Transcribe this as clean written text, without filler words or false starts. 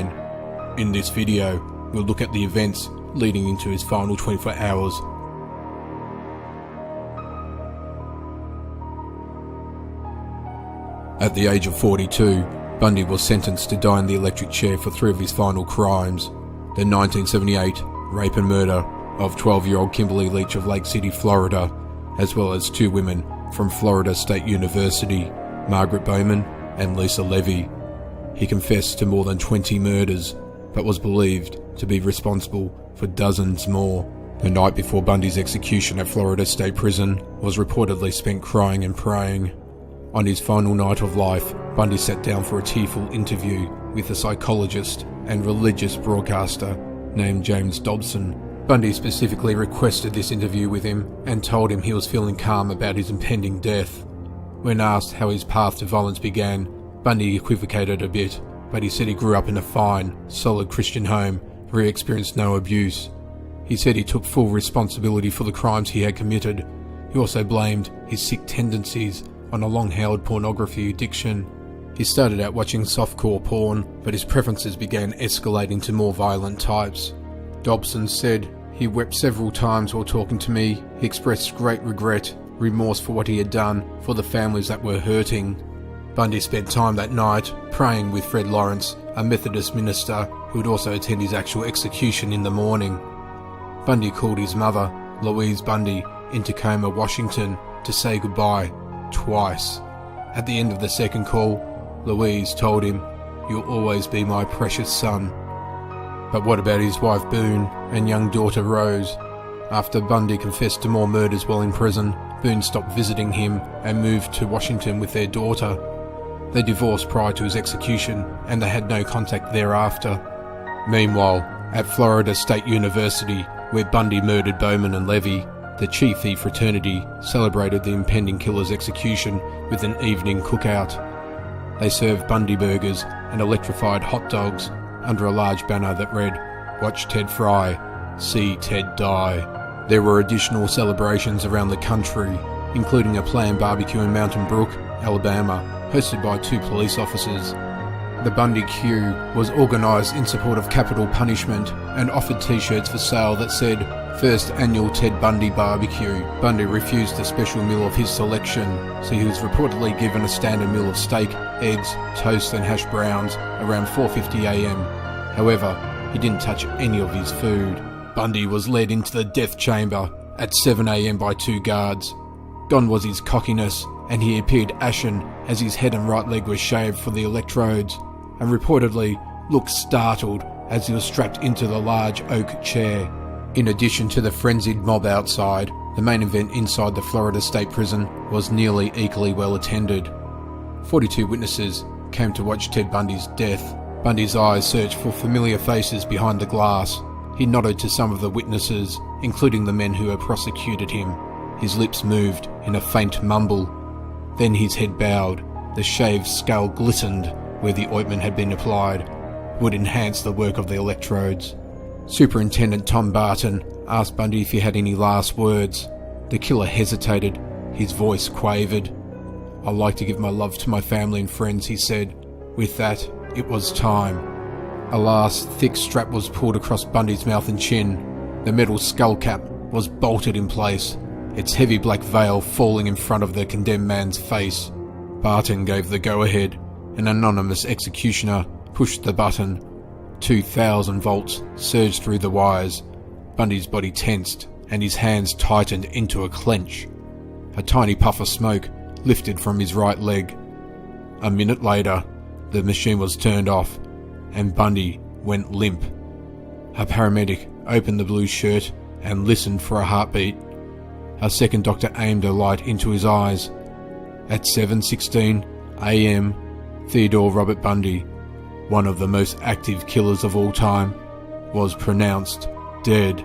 9. In this video, we'll look at the events leading into his final 24 hours. At the age of 42, Bundy was sentenced to die in the electric chair for 3 of his final crimes: the 1978 rape and murder of 12-year-old Kimberly Leach of Lake City, Florida, as well as 2 women from Florida State University, Margaret Bowman and Lisa Levy. He confessed to more than 20 murders, but was believed to be responsible for dozens more. The night before Bundy's execution at Florida State Prison was reportedly spent crying and praying. On his final night of life, Bundy sat down for a tearful interview with a psychologist and religious broadcaster named James Dobson. Bundy specifically requested this interview with him and told him he was feeling calm about his impending death. When asked how his path to violence began, Bundy equivocated a bit, but he said he grew up in a fine, solid Christian home where he experienced no abuse. He said he took full responsibility for the crimes he had committed. He also blamed his sick tendencies on a long-held pornography addiction. He started out watching softcore porn, but his preferences began escalating to more violent types. Dobson said he wept several times while talking to me. He expressed great regret, remorse for what he had done, for the families that were hurting. Bundy spent time that night praying with Fred Lawrence, a Methodist minister who would also attend his actual execution in the morning. Bundy called his mother, Louise Bundy, in Tacoma, Washington, to say goodbye twice. At the end of the second call, Louise told him, "You'll always be my precious son." But what about his wife Boone and young daughter Rose? After Bundy confessed to more murders while in prison, Boone stopped visiting him and moved to Washington with their daughter. They divorced prior to his execution, and they had no contact thereafter. Meanwhile, at Florida State University, where Bundy murdered Bowman and Levy, the Chi Phi fraternity celebrated the impending killer's execution with an evening cookout. They served Bundy burgers and electrified hot dogs under a large banner that read, "Watch Ted Fry, see Ted die." There were additional celebrations around the country, including a planned barbecue in Mountain Brook, Alabama, hosted by 2 police officers. The Bundy Q was organised in support of capital punishment and offered t-shirts for sale that said, "First Annual Ted Bundy Barbecue." Bundy refused a special meal of his selection, so he was reportedly given a standard meal of steak, eggs, toast and hash browns around 4:50 a.m. However, he didn't touch any of his food. Bundy was led into the death chamber at 7 a.m. by 2 guards. Gone was his cockiness, and he appeared ashen as his head and right leg were shaved for the electrodes, and reportedly looked startled as he was strapped into the large oak chair. In addition to the frenzied mob outside, the main event inside the Florida State Prison was nearly equally well attended. 42 witnesses came to watch Ted Bundy's death. Bundy's eyes searched for familiar faces behind the glass. He nodded to some of the witnesses, including the men who had prosecuted him. His lips moved in a faint mumble. Then his head bowed. The shaved skull glistened where the ointment had been applied. It would enhance the work of the electrodes. Superintendent Tom Barton asked Bundy if he had any last words. The killer hesitated. His voice quavered. "I'd like to give my love to my family and friends," he said. With that, it was time. A last thick strap was pulled across Bundy's mouth and chin. The metal skull cap was bolted in place, its heavy black veil falling in front of the condemned man's face. Barton gave the go-ahead. An anonymous executioner pushed the button. 2,000 volts surged through the wires. Bundy's body tensed, and his hands tightened into a clench. A tiny puff of smoke lifted from his right leg. A minute later, the machine was turned off, and Bundy went limp. A paramedic opened the blue shirt and listened for a heartbeat. A second doctor aimed a light into his eyes. At 7:16 a.m., Theodore Robert Bundy, one of the most active killers of all time, was pronounced dead.